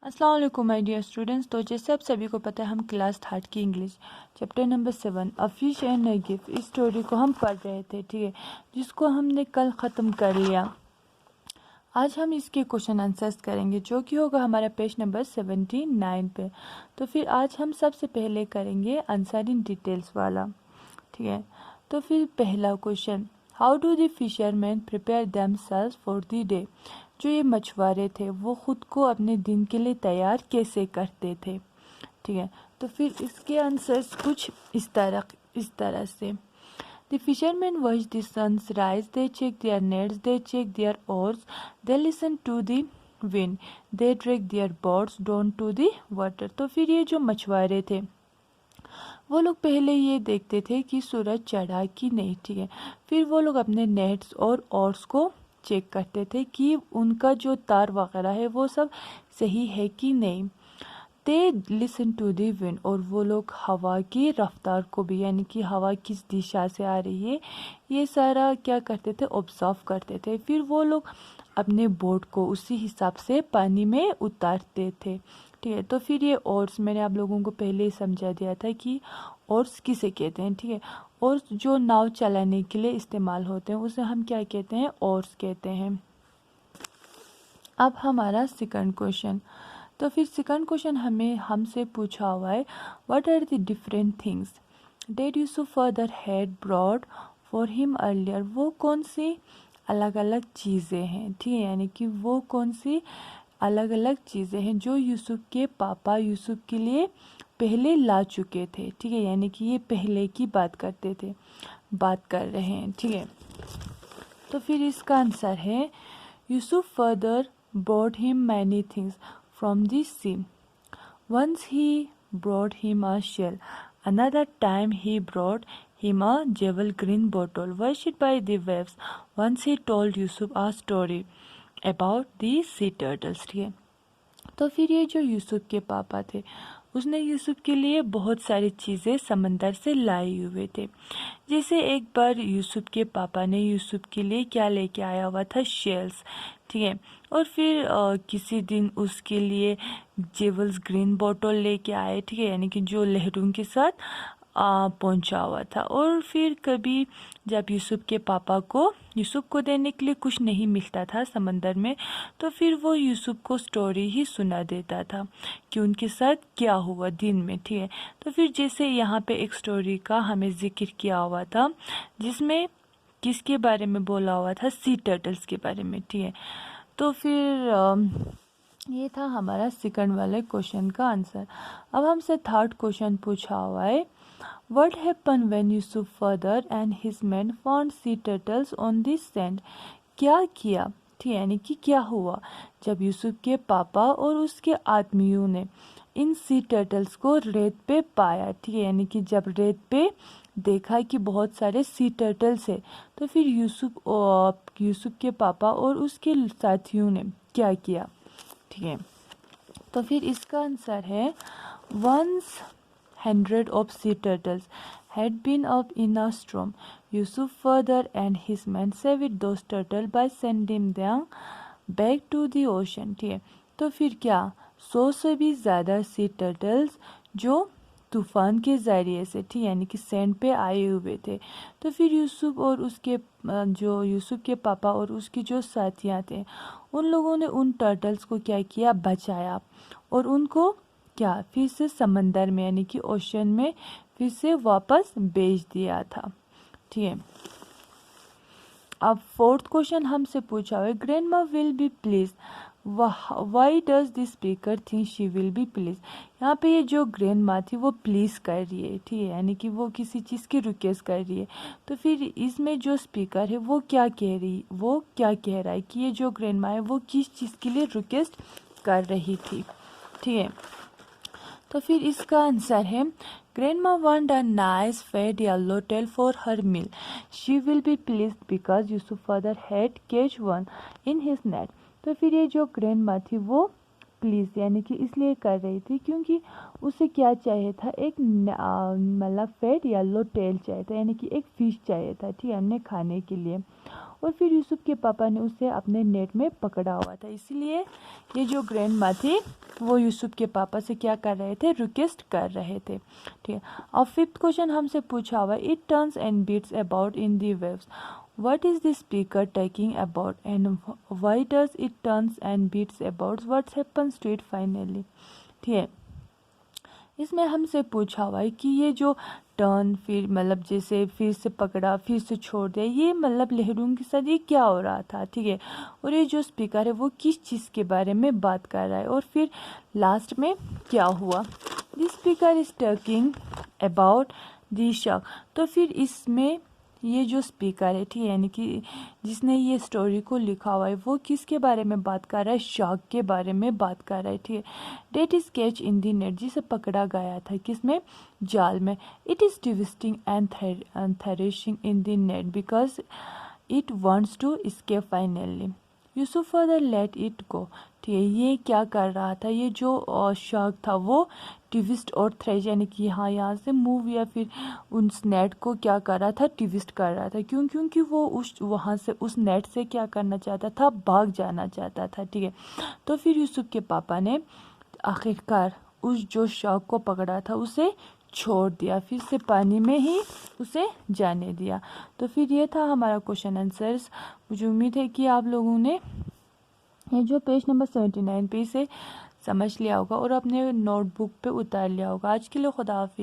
अस्सलाम वालेकुम my dear students. तो जैसे आप सभी को पता है हम क्लास थर्ड की English chapter number 7 a fish and a gift इस स्टोरी को हम पढ़ रहे थे, ठीक है, जिसको हमने कल ख़त्म कर लिया। आज हम इसके क्वेश्चन आंसर्स करेंगे जो कि होगा हमारा पेज नंबर 79 पे। तो फिर आज हम सबसे पहले करेंगे आंसर इन डिटेल्स वाला, ठीक है। तो फिर पहला question, how do the fisherman prepare themselves for the day. जो ये मछुआरे थे वो खुद को अपने दिन के लिए तैयार कैसे करते थे, ठीक है। तो फिर इसके आंसर्स कुछ इस तरह से। The fishermen watch the sun rise, they check their nets, they check their oars, they listen to the wind, they drag their boats down to the water। तो फिर ये जो मछुआरे थे वो लोग पहले ये देखते थे कि सूरज चढ़ा कि नहीं, ठीक है। फिर वो लोग अपने नेट्स और ओर्स को चेक करते थे कि उनका जो तार वगैरह है वो सब सही है कि नहीं। They listen to the wind, और वो लोग हवा की रफ्तार को भी, यानी कि हवा किस दिशा से आ रही है, ये सारा क्या करते थे, ऑब्जर्व करते थे। फिर वो लोग अपने बोट को उसी हिसाब से पानी में उतारते थे, ठीक है। तो फिर ये ओर्स मैंने आप लोगों को पहले ही समझा दिया था कि ओर्स किसे कहते हैं, ठीक है। ओर्स जो नाव चलाने के लिए इस्तेमाल होते हैं उसे हम क्या कहते हैं, ओर्स कहते हैं। अब हमारा सेकंड क्वेश्चन, तो फिर सेकंड क्वेश्चन हमें हमसे पूछा हुआ है, what are the different things that Yusuf father had brought for him earlier. वो कौन सी अलग अलग चीज़ें हैं, ठीक है, यानी कि वो कौन सी अलग अलग चीज़ें हैं जो यूसुफ के पापा यूसुफ के लिए पहले ला चुके थे, ठीक है, यानी कि ये पहले की बात कर रहे हैं, ठीक है। तो फिर इसका आंसर है, Yusuf further brought him many things from the sea. Once he brought him a shell, another time he brought him a jewel green bottle washed by the waves. Once he told Yusuf a story about the sea turtles, ठीक है। तो फिर ये जो यूसुफ के पापा थे उसने यूसुफ के लिए बहुत सारी चीज़ें समंदर से लाई हुए थे। जैसे एक बार यूसुफ के पापा ने यूसुफ के लिए क्या लेके आया हुआ था, शेल्स, ठीक है। और फिर किसी दिन उसके लिए जेवल्स ग्रीन बॉटल लेके आए, ठीक है, यानी कि जो लहरों के साथ पहुंचा हुआ था। और फिर कभी जब यूसुफ को देने के लिए कुछ नहीं मिलता था समंदर में, तो फिर वो यूसुफ को स्टोरी ही सुना देता था कि उनके साथ क्या हुआ दिन में, ठीक है। तो फिर जैसे यहाँ पे एक स्टोरी का हमें जिक्र किया हुआ था जिसमें किसके बारे में बोला हुआ था, सी टर्टल्स के बारे में, ठीक है। तो फिर ये था हमारा सेकंड वाले क्वेश्चन का आंसर। अब हमसे थर्ड क्वेश्चन पूछा हुआ है, What happened when Yusuf father and his men found sea turtles on the sand? क्या किया, ठीक है, यानी कि क्या हुआ जब यूसुफ के पापा और उसके आदमियों ने इन सी टर्टल्स को रेत पे पाया, ठीक है, यानी कि जब रेत पे देखा कि बहुत सारे सी टर्टल्स है, तो फिर यूसुफ के पापा और उसके साथियों ने क्या किया, ठीक है। तो फिर इसका आंसर है, once hundred of sea turtles had been up in a storm. Yusuf father and his men saved those turtles by sending them back to the ocean, ठीक है। तो फिर क्या 100 से भी ज़्यादा सी टर्टल्स जो तूफान के ज़रिए से, ठीक, यानी कि सैंड पे आए हुए थे, तो फिर जो यूसुफ के पापा और उसके जो साथियाँ थे उन लोगों ने उन टर्टल्स को क्या किया, बचाया और उनको क्या फिर से समंदर में, यानी कि ओशन में फिर से वापस भेज दिया था, ठीक है। अब फोर्थ क्वेश्चन हमसे पूछा हुआ है, grandma will be please, why does this speaker think she will be please. यहाँ पे ये जो ग्रैंडमा थी वो प्लीज कर रही है, ठीक है, यानी कि वो किसी चीज़ की रिक्वेस्ट कर रही है। तो फिर इसमें जो स्पीकर है वो क्या कह रहा है कि ये जो ग्रैंडमा है वो किस चीज़ के लिए रिक्वेस्ट कर रही थी, ठीक है। तो फिर इसका आंसर है, grandma want a nice fat yellow tail for her meal, she will be please because Yusuf father had catch one in his net. तो फिर ये जो ग्रैंडमा थी वो प्लीज यानी कि इसलिए कर रही थी क्योंकि उसे क्या चाहिए था, एक मतलब फेट येलो टेल चाहिए था, यानी कि एक फिश चाहिए था, ठीक है, हमने खाने के लिए। और फिर यूसुफ के पापा ने उसे अपने नेट में पकड़ा हुआ था। इसीलिए ये जो ग्रैंड माँ थी वो यूसुफ के पापा से क्या कर रहे थे, रिक्वेस्ट कर रहे थे। ठीक है, अब 5th क्वेश्चन हमसे पूछा हुआ, it turns and beats about in the waves, what is the speaker talking about and why does it turns and beats about, what happens to it finally। ठीक है, इसमें हमसे पूछा हुआ है कि ये जो टर्न, फिर मतलब जैसे फिर से पकड़ा फिर से छोड़ दिया, ये मतलब लहरों के साथ ये क्या हो रहा था। ठीक है, और ये जो स्पीकर है वो किस चीज़ के बारे में बात कर रहा है और फिर लास्ट में क्या हुआ। This speaker is talking about the shark. तो फिर इसमें ये जो स्पीकर है, ठीक है, यानी कि जिसने ये स्टोरी को लिखा हुआ है वो किसके बारे में बात कर रहा है, शार्क के बारे में बात कर रहा है। ठीक है, that is catch in the net, जिसे पकड़ा गया था किसमें, जाल में। It is twisting and threshing in the net because it wants to escape finally. Yusuf father let it go. ठीक है, ये क्या कर रहा था, ये जो शार्क था वो ट्विस्ट और थ्रेश यानी कि यहाँ से मूव या फिर उस नेट को क्या कर रहा था, ट्विस्ट कर रहा था। क्योंकि वो वहाँ से उस नेट से क्या करना चाहता था, भाग जाना चाहता था। ठीक है, तो फिर यूसुफ के पापा ने आखिरकार उस जो शार्क को पकड़ा था उसे छोड़ दिया, फिर से पानी में ही उसे जाने दिया। तो फिर ये था हमारा क्वेश्चन आंसर्स। मुझे उम्मीद है कि आप लोगों ने ये जो पेज नंबर 79 पे इसे समझ लिया होगा और अपने नोटबुक पे उतार लिया होगा। आज के लिए खुदा हाफिज़।